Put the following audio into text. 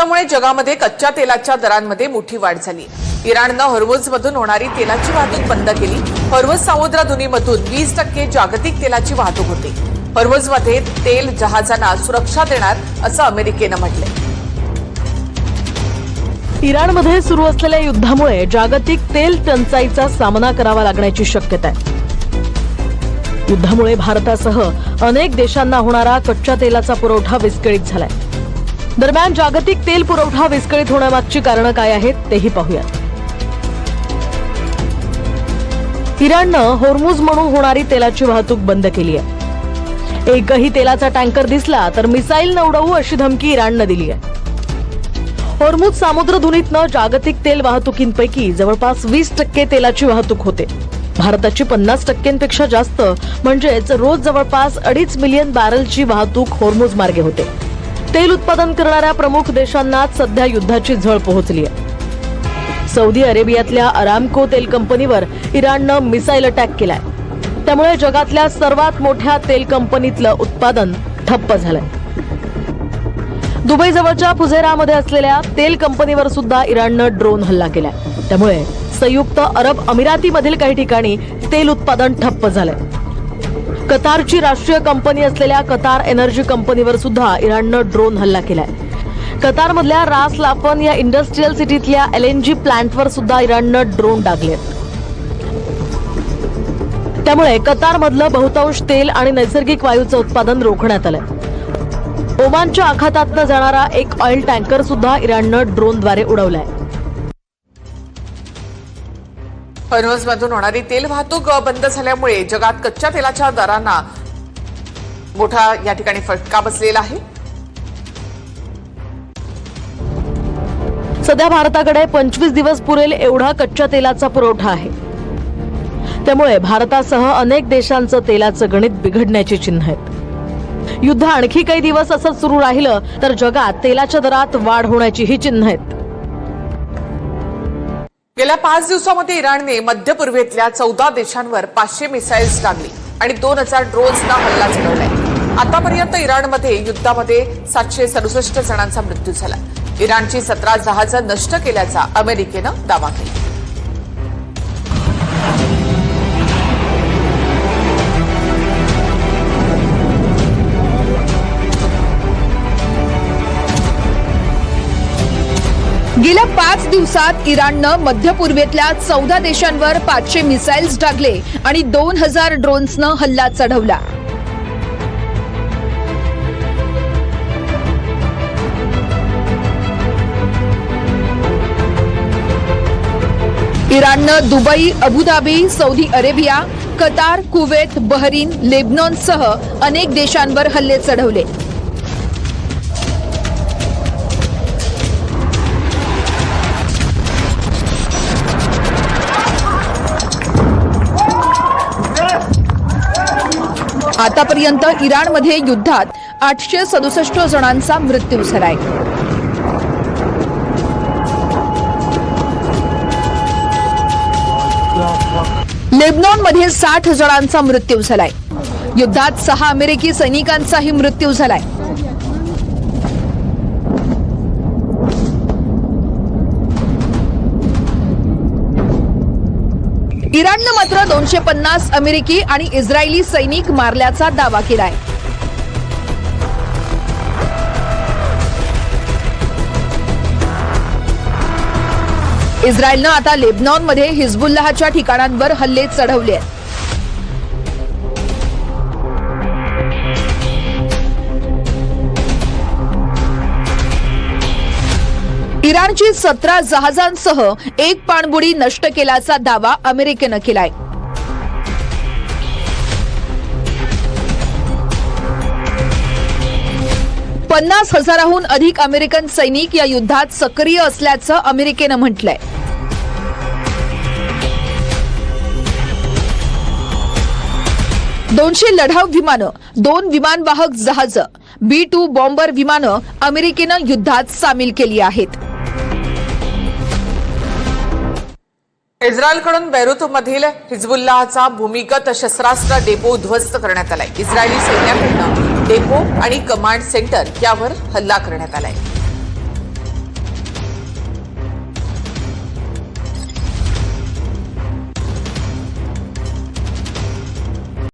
युद्धामुळे जगामध्ये कच्च्या तेलाच्या दरांमध्ये मोठी वाढ झाली। इराणनं हॉर्मुझमधून होणारी तेलाची वाहतूक बंद केली। हॉर्मुझ सामुद्रधुनीमधून 20% जागतिक तेलाची वाहतूक होते। हॉर्मुझमध्ये तेल जहाजांना सुरक्षा देणार असं अमेरिकेनं म्हटलंय। इराणमध्ये सुरू असलेल्या युद्धामुळे जागतिक तेल टंचाईचा सामना करावा लागण्याची शक्यता आहे। युद्धामुळे भारतासह अनेक देशांना होणारा कच्च्या तेलाचा पुरवठा विस्कळीत झालाय। दरम्यान जागतिक तेल पुरवठा विस्कळीत होण्यामागची कारणं काय आहेत तेही पाहूयात। इराणनं हॉर्मुझ म्हणून होणारी तेलाची वाहतूक बंद केली आहे। एकही तेलाचा टँकर दिसला तर मिसाईलनं उडवू अशी धमकी इराणनं दिली आहे। हॉर्मुझ सामुद्रधुनीतनं जागतिक तेल वाहतुकींपैकी जवळपास 20% तेलाची वाहतूक होते। भारताची 50%पेक्षा जास्त म्हणजेच रोज जवळपास 2.5 मिलियन बॅरलची वाहतूक हॉर्मुझ मार्गे होते। तेल उत्पादन करणाऱ्या प्रमुख देशांना सध्या युद्धाची झळ पोहोचली आहे। सौदी अरेबियातल्या अरामको तेल कंपनीवर इराणनं मिसाईल अटॅक केलाय। त्यामुळे जगातल्या सर्वात मोठ्या तेल कंपनीतलं उत्पादन ठप्प झालंय। दुबईजवळच्या फुजेरामध्ये असलेल्या तेल कंपनीवर सुद्धा इराणनं ड्रोन हल्ला केलाय। त्यामुळे संयुक्त अरब अमिरातीमधील काही ठिकाणी तेल उत्पादन ठप्प झालंय। कतारची राष्ट्रीय कंपनी असलेल्या कतार एनर्जी कंपनीवर सुद्धा इराणनं ड्रोन हल्ला केलाय। कतारमधल्या रास लाफन या इंडस्ट्रियल सिटीतल्या LNG प्लांटवर सुद्धा इराणनं ड्रोन डागलेत। त्यामुळे कतारमधलं बहुतांश तेल आणि नैसर्गिक वायूचं उत्पादन रोखण्यात आलंय। ओमानच्या आखातातनं जाणारा एक ऑइल टँकर सुद्धा इराणनं ड्रोनद्वारे उडवलाय। हॉर्मुझमधून होणारी तेल वाहतूक बंद झाल्यामुळे जगात कच्च्या तेलाच्या दरांना मोठा या ठिकाणी फटका बसलेला आहे। सध्या भारताकडे 25 दिवस पुरेल एवढा कच्च्या तेलाचा पुरवठा आहे। त्यामुळे भारतासह अनेक देशांचं तेलाचं गणित बिघडण्याची चिन्ह आहेत। युद्ध आणखी काही दिवस असं सुरू राहिलं तर जगात तेलाच्या दरात वाढ होण्याची ही चिन्ह आहेत। गेल्या 5 दिवसांमध्ये इराणने मध्य पूर्वेतल्या 14 देशांवर 500 मिसाईल्स डागली आणि 2000 ड्रोन्सना हल्ला चढवलाय। आतापर्यंत इराणमध्ये युद्धामध्ये 767 जणांचा मृत्यू झाला। इराणची 17 जहाजं नष्ट केल्याचा अमेरिकेनं दावा केला। गेल्या 5 दिवसात इराणनं मध्य पूर्वेतल्या 14 देशांवर 500 मिसाईल्स डागले आणि 2000 ड्रोन्सनं हल्ला चढवला। इराणनं Dubai, Abu Dhabi, Saudi Arabia, Qatar, Kuwait, Bahrain, लेबनॉनसह अनेक देशांवर हल्ले चढवले। आतापर्यंत इराणमध्ये युद्धात 867 जणांचा मृत्यू झालाय। लेबनॉनमध्ये 60 जणांचा मृत्यू झालाय। युद्धात 6 अमेरिकी सैनिकांचाही मृत्यू झालाय। इराणनं मात्र 250 अमेरिकी आणि इस्रायली सैनिक मारल्याचा दावा केलाय। इस्रायलनं आता लेबनॉनमध्ये हिजबुल्लाहच्या ठिकाणांवर हल्ले चढवले आहेत। इराणची 17 जहाजांसह एक पाणबुडी नष्ट केल्याचा दावा अमेरिकेनं केलाय। पन्नास हजाराहून अधिक अमेरिकन सैनिक या युद्धात सक्रिय असल्याचं अमेरिकेनं म्हटलंय। दोनशे लढाऊ विमानं, 2 विमानवाहक जहाजं, B-2 बॉम्बर विमानं अमेरिकेनं युद्धात सामील केली आहेत। इस्रायलकडून बेरूतमधील हिजबुल्लाहचा भूमिगत शस्त्रास्त्र डेपो उद्ध्वस्त करण्यात आलाय। इस्रायली सैन्याकडून डेपो आणि कमांड सेंटर यावर हल्ला करण्यात आलाय।